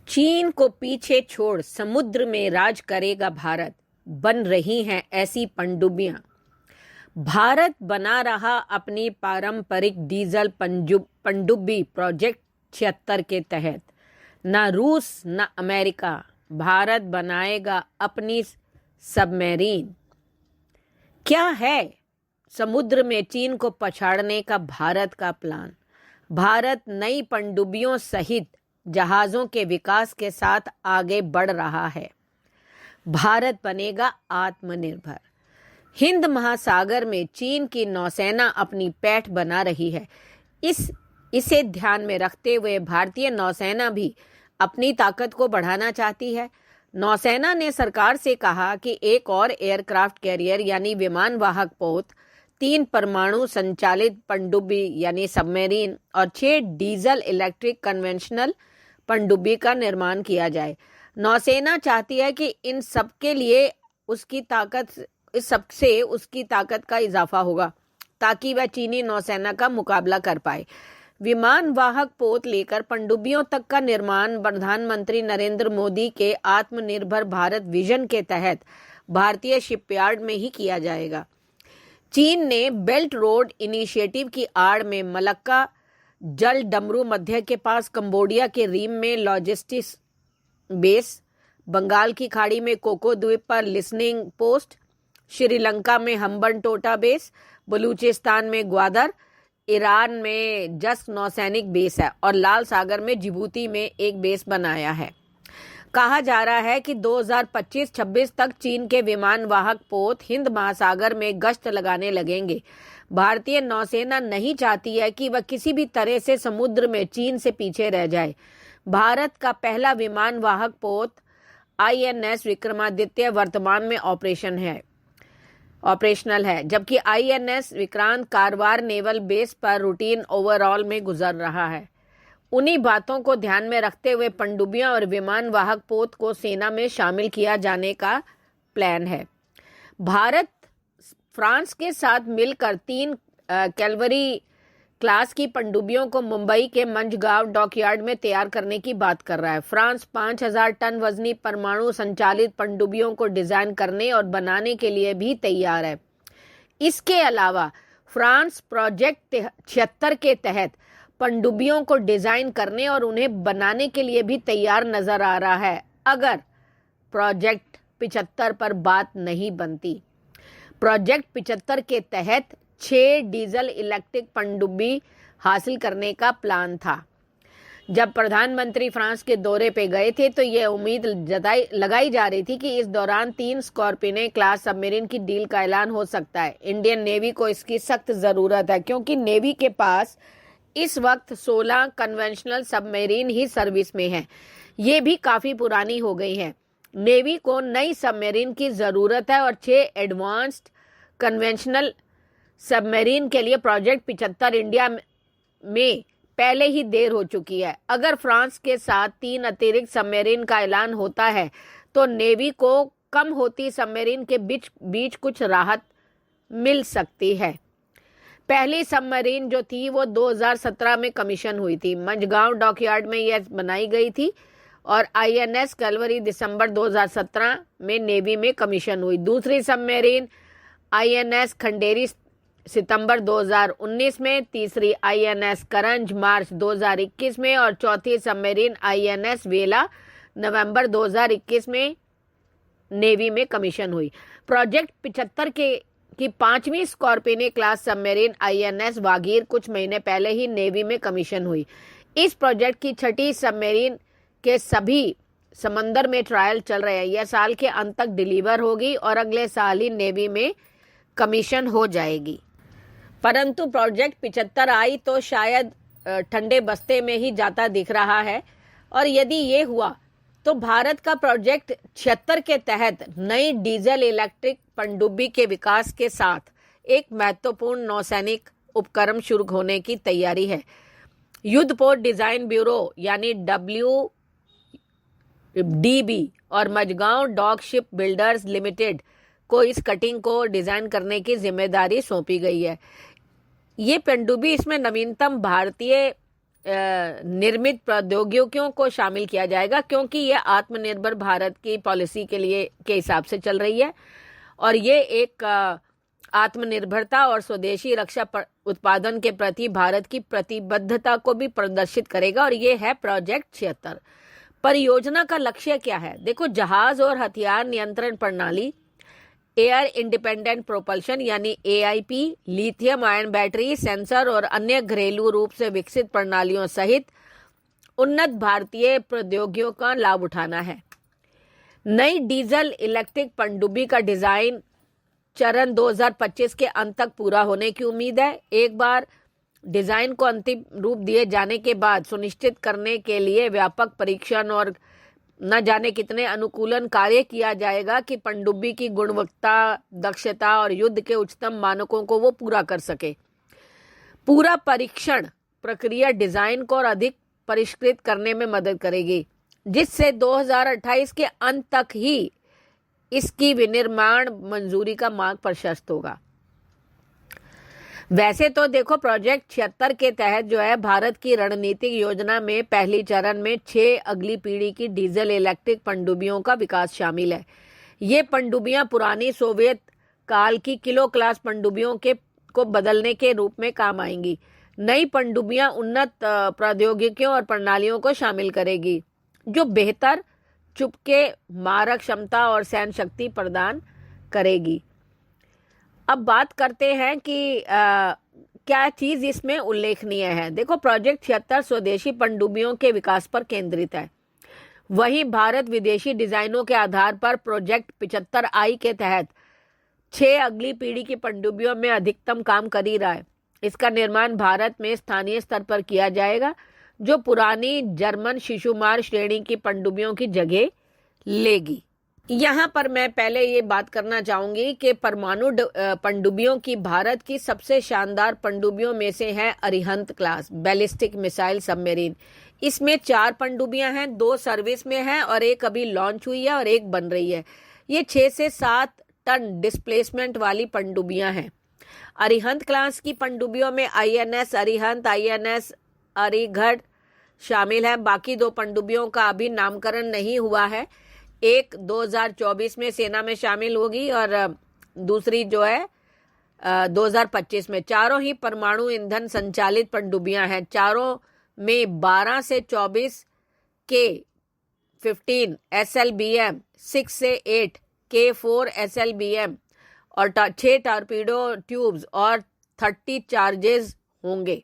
चीन को पीछे छोड़ समुद्र में राज करेगा भारत, बन रही हैं ऐसी पनडुब्बियां। भारत बना रहा अपनी पारंपरिक डीजल पनडुब्बी प्रोजेक्ट 76 के तहत। न रूस न अमेरिका, भारत बनाएगा अपनी सबमरीन। क्या है समुद्र में चीन को पछाड़ने का भारत का प्लान? भारत नई पनडुब्बियों सहित जहाजों के विकास के साथ आगे बढ़ रहा है। भारत बनेगा आत्मनिर्भर। हिंद महासागर में चीन की नौसेना अपनी पैठ बना रही है। इसे ध्यान में रखते हुए भारतीय नौसेना भी अपनी ताकत को बढ़ाना चाहती है। नौसेना ने सरकार से कहा कि एक और एयरक्राफ्ट कैरियर यानी विमान वाहक पोत, 3 परमाणु संचालित पनडुब्बी यानी सबमरीन और 6 डीजल इलेक्ट्रिक कन्वेंशनल पनडुब्बी का निर्माण किया जाए। नौसेना चाहती है कि इन सब के लिए इस सबसे उसकी ताकत का इजाफा होगा ताकि वह चीनी नौसेना का मुकाबला कर पाए। विमान वाहक पोत लेकर पनडुब्बियों तक का निर्माण प्रधानमंत्री नरेंद्र मोदी के आत्मनिर्भर भारत विजन के तहत भारतीय शिपयार्ड में ही किया जाएगा। चीन ने बेल्ट रोड इनिशिएटिव की आड़ में मलक्का जल डमरू मध्य के पास कंबोडिया के रीम में लॉजिस्टिक्स बेस, बंगाल की खाड़ी में कोको द्वीप पर लिसनिंग पोस्ट, श्रीलंका में हम्बनटोटा बेस, बलूचिस्तान में ग्वादर, ईरान में जस्क नौसैनिक बेस है और लाल सागर में जिबूती में एक बेस बनाया है। कहा जा रहा है कि 2025-26 तक चीन के विमान वाहक पोत हिंद महासागर में गश्त लगाने लगेंगे। भारतीय नौसेना नहीं चाहती है कि वह किसी भी तरह से समुद्र में चीन से पीछे रह जाए। भारत का पहला विमान वाहक पोत INS विक्रमादित्य वर्तमान में ऑपरेशनल है, जबकि INS Vikrant Karwar naval base पर रूटीन ओवरऑल में गुजर रहा है। उन्हीं बातों को ध्यान में रखते हुए पनडुब्बियां और विमान वाहक पोत को सेना में शामिल किया जाने का प्लान है। भारत फ्रांस के साथ मिलकर 3 कैलवरी क्लास की पनडुब्बियों को मुंबई के मंझगांव डॉकयार्ड में तैयार करने की बात कर रहा है। फ्रांस 5000 टन वजनी परमाणु संचालित पनडुब्बियों को डिजाइन करने और बनाने के लिए भी तैयार है। इसके अलावा फ्रांस प्रोजेक्ट 76 के तहत पनडुब्बियों को डिजाइन करने और उन्हें बनाने के लिए भी तैयार नजर आ रहा है अगर प्रोजेक्ट 75 पर बात नहीं बनती। प्रोजेक्ट 75 के तहत 6 डीजल इलेक्ट्रिक पनडुब्बी हासिल करने का प्लान था। जब प्रधानमंत्री फ्रांस के दौरे पे गए थे तो यह उम्मीद लगाई जा रही थी कि इस दौरान 3 स्कॉर्पियो क्लास सबमरीन की डील का ऐलान हो सकता है। इंडियन नेवी को इसकी सख्त जरूरत है क्योंकि नेवी के पास इस वक्त 16 कन्वेंशनल सबमरीन ही सर्विस में हैं। ये भी काफी पुरानी हो गई हैं। नेवी को नई सबमरीन की जरूरत है और 6 एडवांस्ड कन्वेंशनल सबमरीन के लिए प्रोजेक्ट 75 इंडिया में पहले ही देर हो चुकी है। अगर फ्रांस के साथ 3 अतिरिक्त सबमरीन का ऐलान होता है तो नेवी को कम होती सबमरीन के बीच कुछ राहत मिल सकती है। पहली सबमरीन जो थी वो 2017 में कमीशन हुई थी। मंझगांव डॉकयार्ड में यह बनाई गई थी और INS कैलवरी दिसंबर 2017 में नेवी में कमीशन हुई। दूसरी सबमरीन INS खंडेरी सितंबर 2019 में, तीसरी INS करंज मार्च 2021 में और चौथी सबमरीन INS वेला नवंबर 2021 में नेवी में कमीशन हुई। प्रोजेक्ट 75 की 5वीं Scorpio class submarine INS Vagir कुछ महीने पहले ही नेवी में कमीशन हुई। इस प्रोजेक्ट की 6ठी सबमरीन के सभी समंदर में ट्रायल चल रहे हैं। यह साल के अंत तक डिलीवर होगी और अगले साल ही नेवी में कमीशन हो जाएगी। परंतु प्रोजेक्ट 75 आई तो शायद ठंडे बस्ते में ही जाता दिख रहा है और यदि ये हुआ तो भारत का प्रोजेक्ट 76 के तहत नई डीजल इलेक्ट्रिक पनडुब्बी के विकास के साथ एक महत्वपूर्ण नौसैनिक उपक्रम शुरू होने की तैयारी है। युद्धपोत डिजाइन ब्यूरो यानी WDB और Mazagon dock ship builders limited को इस कटिंग को डिजाइन करने की जिम्मेदारी सौंपी गई है। ये पनडुब्बी इसमें नवीनतम भारतीय निर्मित प्रौद्योगिकियों को शामिल किया जाएगा, क्योंकि ये आत्मनिर्भर भारत की पॉलिसी के हिसाब से चल रही है और ये एक आत्मनिर्भरता और स्वदेशी रक्षा उत्पादन के प्रति भारत की प्रतिबद्धता को भी प्रदर्शित करेगा। और ये है प्रोजेक्ट 76। परियोजना का लक्ष्य क्या है? देखो, जहाज और हथियार नियंत्रण प्रणाली, एयर इंडिपेंडेंट प्रोपल्शन यानी AIP, lithium ion battery, sensor और अन्य घरेलू रूप से विकसित प्रणालियों सहित उन्नत भारतीय प्रौद्योगिकियों का लाभ उठाना है। नई डीजल इलेक्ट्रिक पनडुब्बी का डिजाइन चरण 2025 के अंत तक पूरा होने की उम्मीद है। एक बार डिजाइन को अंतिम रूप दिए जाने के बाद सुनिश्चित करने के लिए व्यापक परीक्षण और न जाने कितने अनुकूलन कार्य किया जाएगा कि पनडुब्बी की गुणवत्ता, दक्षता और युद्ध के उच्चतम मानकों को वो पूरा कर सके। पूरा परीक्षण प्रक्रिया डिजाइन को और अधिक परिष्कृत करने में मदद करेगी, जिससे 2028 के अंत तक ही इसकी विनिर्माण मंजूरी का मार्ग प्रशस्त होगा। वैसे तो देखो, प्रोजेक्ट 76 के तहत जो है भारत की रणनीतिक योजना में पहली चरण में 6 अगली पीढ़ी की डीजल इलेक्ट्रिक पनडुब्बियों का विकास शामिल है। ये पनडुब्बियां पुरानी सोवियत काल की किलो क्लास पनडुब्बियों को बदलने के रूप में काम आएंगी। नई पनडुब्बियां उन्नत प्रौद्योगिकियों और प्रणालियों को शामिल करेगी, जो बेहतर चुपके मारक क्षमता और सहन शक्ति प्रदान करेगी। अब बात करते हैं कि क्या चीज इसमें उल्लेखनीय है। देखो, प्रोजेक्ट 76 स्वदेशी पनडुब्बियों के विकास पर केंद्रित है। वहीं भारत विदेशी डिजाइनों के आधार पर प्रोजेक्ट 75I के तहत 6 अगली पीढ़ी की पनडुब्बियों में अधिकतम काम कर ही रहा है। इसका निर्माण भारत में स्थानीय स्तर पर किया जाएगा, जो पुरानी जर्मन शिशुमार श्रेणी की पनडुब्बियों की जगह लेगी। यहाँ पर मैं पहले ये बात करना चाहूंगी कि परमाणु पनडुब्बियों की भारत की सबसे शानदार पनडुब्बियों में से है Arihant class ballistic missile submarine. इसमें 4 पनडुब्बियां हैं, 2 सर्विस में हैं और एक अभी लॉन्च हुई है और एक बन रही है। ये 6 से 7 टन डिस्प्लेसमेंट वाली पनडुब्बियां हैं। अरिहंत क्लास की पनडुब्बियों में INS अरिहंत, INS अरिघड़ शामिल है। बाकी 2 पनडुब्बियों का अभी नामकरण नहीं हुआ है। एक 2024 में सेना में शामिल होगी और दूसरी जो है 2025 में। चारों ही परमाणु ईंधन संचालित पनडुब्बियां हैं। चारों में 12 से 24 के 15 SLBM, 6 से 8 K4 SLBM और 6 टॉर्पीडो ट्यूब्स और 30 चार्जेस होंगे।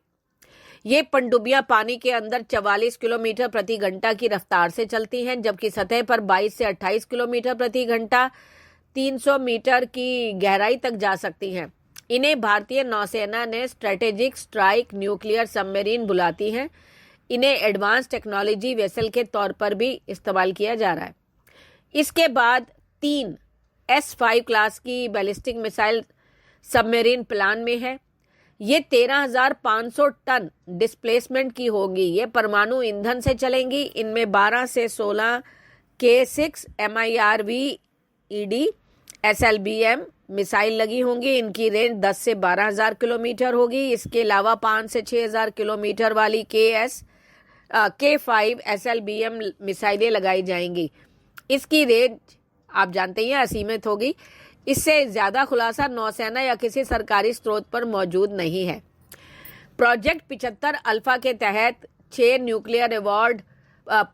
ये पनडुब्बियां पानी के अंदर 44 किलोमीटर प्रति घंटा की रफ्तार से चलती हैं, जबकि सतह पर 22 से 28 किलोमीटर प्रति घंटा 300 मीटर की गहराई तक जा सकती हैं। इन्हें भारतीय नौसेना ने स्ट्रेटेजिक स्ट्राइक न्यूक्लियर सबमरीन बुलाती हैं। इन्हें एडवांस टेक्नोलॉजी वेसल के तौर पर भी इस्तेमाल किया जा रहा है। इसके बाद 3 S5 क्लास की बैलिस्टिक मिसाइल सबमरीन प्लान में है। ये 13,500 टन डिस्प्लेसमेंट की होगी। ये परमाणु ईंधन से चलेंगी। इनमें 12 से 16 K6 MIRV-ED SLBM मिसाइल लगी होंगी। इनकी रेंज 10 से 12,000 किलोमीटर होगी। इसके अलावा 5 से 6,000 किलोमीटर वाली K5 SLBM मिसाइलें लगाई जाएंगी। इसकी रेंज आप जानते हैं असीमित होगी। इससे ज्यादा खुलासा नौसेना या किसी सरकारी स्रोत पर मौजूद नहीं है। प्रोजेक्ट 75 अल्फा के तहत 6 nuclear award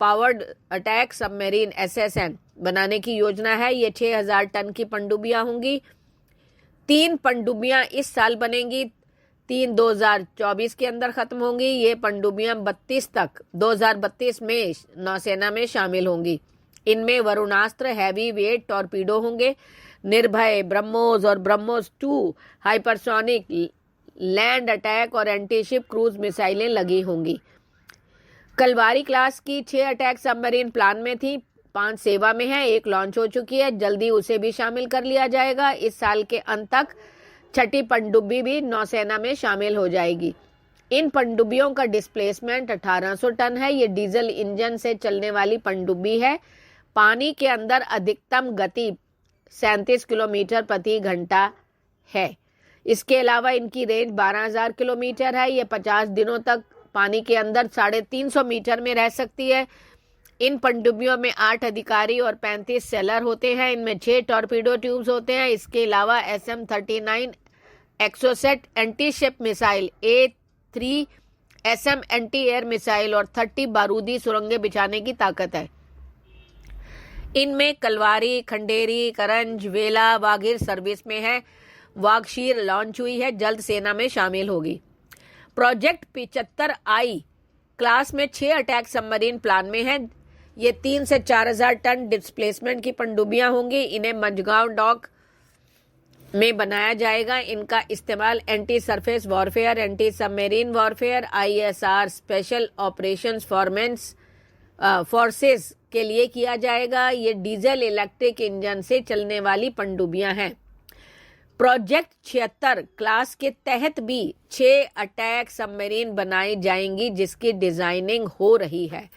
powered attack submarine SSN बनाने की योजना है। ये 6,000 टन की पनडुब्बियां होंगी। 3 पनडुब्बियां इस साल बनेंगी, 3 2024 के अंदर खत्म होंगी। ये पनडुब्बियां 2032 में नौसेना में शामिल होंगी। इनमें वरुणास्त्र हैवी वेट टॉर्पीडो होंगे। निर्भय, ब्रह्मोस और ब्रह्मोस 2 हाइपरसोनिक लैंड अटैक और एंटीशिप क्रूज मिसाइलें लगी होंगी। कलवारी क्लास की 6 अटैक सबमरीन प्लान में थी, 5 सेवा में है, 1 लॉन्च हो चुकी है। जल्दी उसे भी शामिल कर लिया जाएगा। इस साल के अंत तक 6ठी पनडुब्बी भी नौसेना में शामिल हो जाएगी। इन पनडुब्बियों का डिस्प्लेसमेंट 1800 टन है। ये डीजल इंजन से चलने वाली पनडुब्बी है। पानी के अंदर अधिकतम गति 37 किलोमीटर प्रति घंटा है। इसके अलावा इनकी रेंज 12,000 किलोमीटर है। ये पानी के अंदर 350 मीटर में रह सकती है। इन पनडुब्बियों में 8 अधिकारी और 35 सेलर होते हैं। इनमें 6 टॉर्पीडो ट्यूब्स होते हैं। इसके अलावा SM-39 Exocet anti ship missile, A3 SM anti air missile और 30 बारूदी सुरंगें बिछाने की ताकत है। इनमें कलवारी, खंडेरी, करंज, वेला, वाघिर सर्विस में है। वाघशीर लॉन्च हुई है, जल्द सेना में शामिल होगी। प्रोजेक्ट 75I क्लास में 6 अटैक सबमरीन प्लान में है। ये 3 से 4,000 टन डिस्प्लेसमेंट की पनडुब्बियां होंगी। इन्हें मंझगांव डॉक में बनाया जाएगा। इनका इस्तेमाल anti surface warfare, anti submarine warfare, ISR special operations forces के लिए किया जाएगा। ये डीजल इलेक्ट्रिक इंजन से चलने वाली पनडुब्बियां हैं। प्रोजेक्ट 76 क्लास के तहत भी 6 अटैक सबमरीन बनाई जाएंगी, जिसकी डिजाइनिंग हो रही है।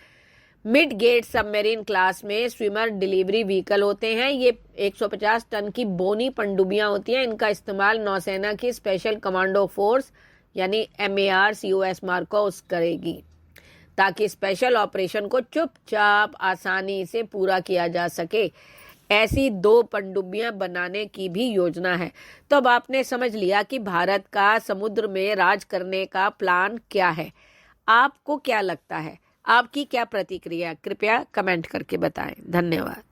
मिड गेट सबमरीन क्लास में स्विमर डिलीवरी व्हीकल होते हैं। ये 150 टन की बोनी पनडुब्बियां होती हैं। इनका इस्तेमाल नौसेना की स्पेशल कमांडो फोर्स यानी MARS US मार्कोस करेगी, ताकि स्पेशल ऑपरेशन को चुपचाप आसानी से पूरा किया जा सके। ऐसी 2 पनडुब्बियां बनाने की भी योजना है। तो अब आपने समझ लिया कि भारत का समुद्र में राज करने का प्लान क्या है। आपको क्या लगता है? आपकी क्या प्रतिक्रिया? कृपया कमेंट करके बताएं। धन्यवाद।